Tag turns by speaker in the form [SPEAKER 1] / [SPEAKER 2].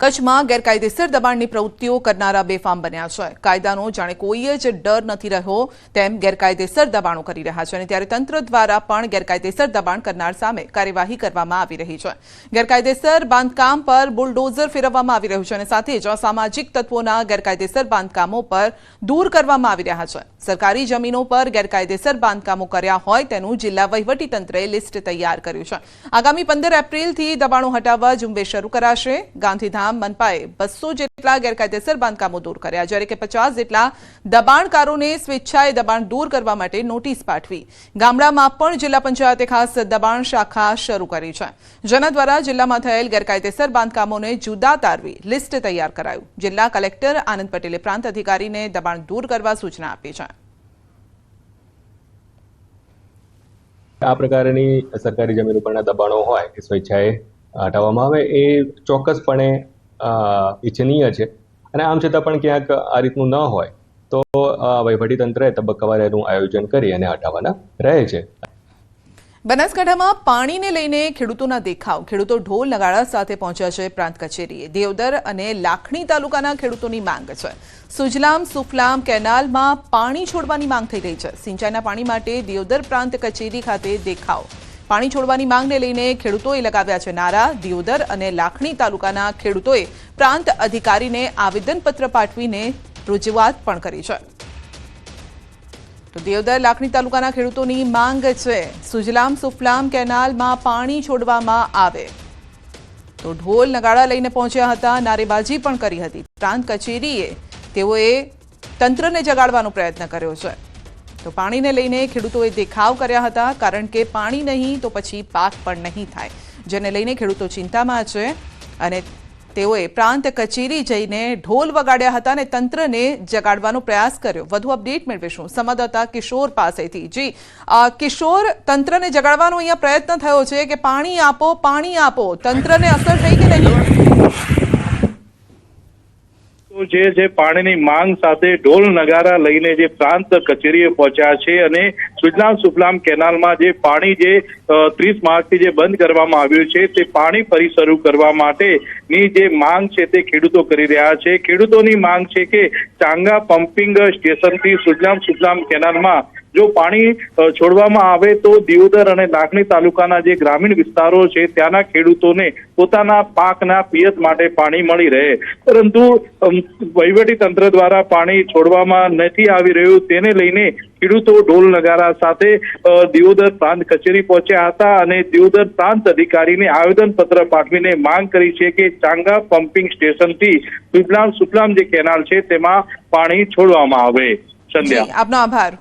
[SPEAKER 1] કચ્છમાં ગેરકાયદેસર દબાણની પ્રવૃત્તિઓ કરનારા બેફામ બન્યા છે। કાયદાનો જાણે કોઈ જ ડર નથી રહ્યો તેમ ગેરકાયદેસર દબાણો કરી રહ્યા છે અને ત્યારે તંત્ર દ્વારા પણ ગેરકાયદેસર દબાણ કરનાર સામે કાર્યવાહી કરવામાં આવી રહી છે। ગેરકાયદેસર બાંધકામ પર બુલડોઝર ફેરવવામાં આવી રહ્યું છે અને સાથે જ અસામાજિક તત્વોના ગેરકાયદેસર બાંધકામો પર દૂર કરવામાં આવી રહ્યા છે। સરકારી જમીનો પર ગેરકાયદેસર બાંધકામો કર્યા હોય તેનું જિલ્લા વહીવટીતંત્રએ લિસ્ટ તૈયાર કર્યું છે। આગામી 15 એપ્રિલથી દબાણો હટાવવા ઝુંબેશ શરૂ કરાશે। ગાંધીધામ मनपाए 200 જેટલા ગેરકાયદેસર બાંધકામો દૂર કર્યા જ્યારે કે 50 જેટલા દબાણકારોને સ્વેચ્છાએ દબાણ દૂર કરવા માટે નોટિસ પાઠવી। ગામડામાં પણ જિલ્લા પંચાયતે ખાસ દબાણ શાખા શરૂ કરી છે જેના દ્વારા જિલ્લામાં થયેલ ગેરકાયદેસર બાંધકામોને જુદા તારવી લિસ્ટ તૈયાર કરાયું। જિલ્લા કલેક્ટર આનંદ પટેલે પ્રાંત અધિકારીને દબાણ દૂર કરવા સૂચના આપી છે।
[SPEAKER 2] આ પ્રકારની સરકારી જમીન ઉપરના દબાણો હોય કે સ્વેચ્છાએ હટાવવામાં આવે એ ચોક્કસપણે ઇચ્છનીય છે અને આમ છતાં પણ ક્યાંક આ રીતનું ન હોય તો વહીવટીતંત્રએ તબક્કાવાર એનું આયોજન કરી અને હટાવવાના રહે છે।
[SPEAKER 1] બનાસકાંઠામાં પાણીને લઈને ખેડૂતોના દેખાવ। ખેડૂતો ઢોલ નગાડા સાથે પહોંચ્યા છે પ્રાંત કચેરીએ। દેવદર અને લાખણી તાલુકાના ખેડૂતોની માંગ છે। સુજલામ સુફલામ કેનાલમાં પાણી છોડવાની માંગ થઈ રહી છે। સિંચાઈના પાણી માટે દેવદર પ્રાંત કચેરી ખાતે દેખાવ। પાણી છોડવાની માંગને લઈને ખેડૂતોએ લગાવ્યા છે નારા। દિયોદર અને લાખણી તાલુકાના ખેડૂતોએ પ્રાંત અધિકારીને આવેદનપત્ર પાઠવીને રજૂઆત પણ કરી છે। તો દિયોદર લાખણી તાલુકાના ખેડૂતોની માંગ છે સુજલામ સુફલામ કેનાલમાં પાણી છોડવામાં આવે। તો ઢોલ નગાડા લઈને પહોંચ્યા હતા, નારેબાજી પણ કરી હતી। પ્રાંત કચેરીએ તેઓએ તંત્રને જગાડવાનો પ્રયત્ન કર્યો છે। તો પાણીને લઈને ખેડૂતોએ દેખાવ કર્યા હતા કારણ કે પાણી નહીં તો પછી પાક પણ નહીં થાય જેને લઈને ખેડૂતો ચિંતામાં છે અને તેઓએ પ્રાંત કચેરી જઈને ઢોલ વગાડ્યા હતા અને તંત્રને જગાડવાનો પ્રયાસ કર્યો। વધુ અપડેટ મેળવીશું સંવાદદાતા કિશોર પાસેથી। જી કિશોર, તંત્રને જગાડવાનો અહીંયા પ્રયત્ન થયો છે કે પાણી આપો, તંત્રને અસર થઈ કે નહીં?
[SPEAKER 3] જે પાણીની માંગ સાથે ઢોલ નગારા લઈને જે પ્રાંત કચેરીએ પહોંચ્યા છે અને સુજલામ સુફલામ કેનાલમાં જે પાણી જે 30 માર્ચથી જે બંધ કરવામાં આવ્યું છે તે પાણી ફરી શરૂ કરવા માટેની જે માંગ છે તે ખેડૂતો કરી રહ્યા છે। ખેડૂતોની માંગ છે કે ચાંગા પમ્પિંગ સ્ટેશનથી સુજલામ સુફલામ કેનાલમાં જો પાણી છોડવામાં આવે તો દિયોદર અને લાખણી તાલુકાના જે ગ્રામીણ વિસ્તારો છે ત્યાંના ખેડૂતોને પોતાના પાકના પિયત માટે પાણી મળી રહે, પરંતુ વહીવટી તંત્ર દ્વારા પાણી છોડવામાં નથી આવી રહ્યું તેને લઈને ખેડૂતો ઢોલ નગારા સાથે દિયોદર પ્રાંત કચેરી પહોંચ્યા હતા અને દિયોદર પ્રાંત અધિકારીને આવેદનપત્ર પાઠવીને માંગ કરી છે કે ચાંગા પમ્પિંગ સ્ટેશનથી સુજલામ સુફલામ જે કેનાલ છે તેમાં પાણી છોડવામાં આવે। સંધ્યા,
[SPEAKER 1] આપનો આભાર।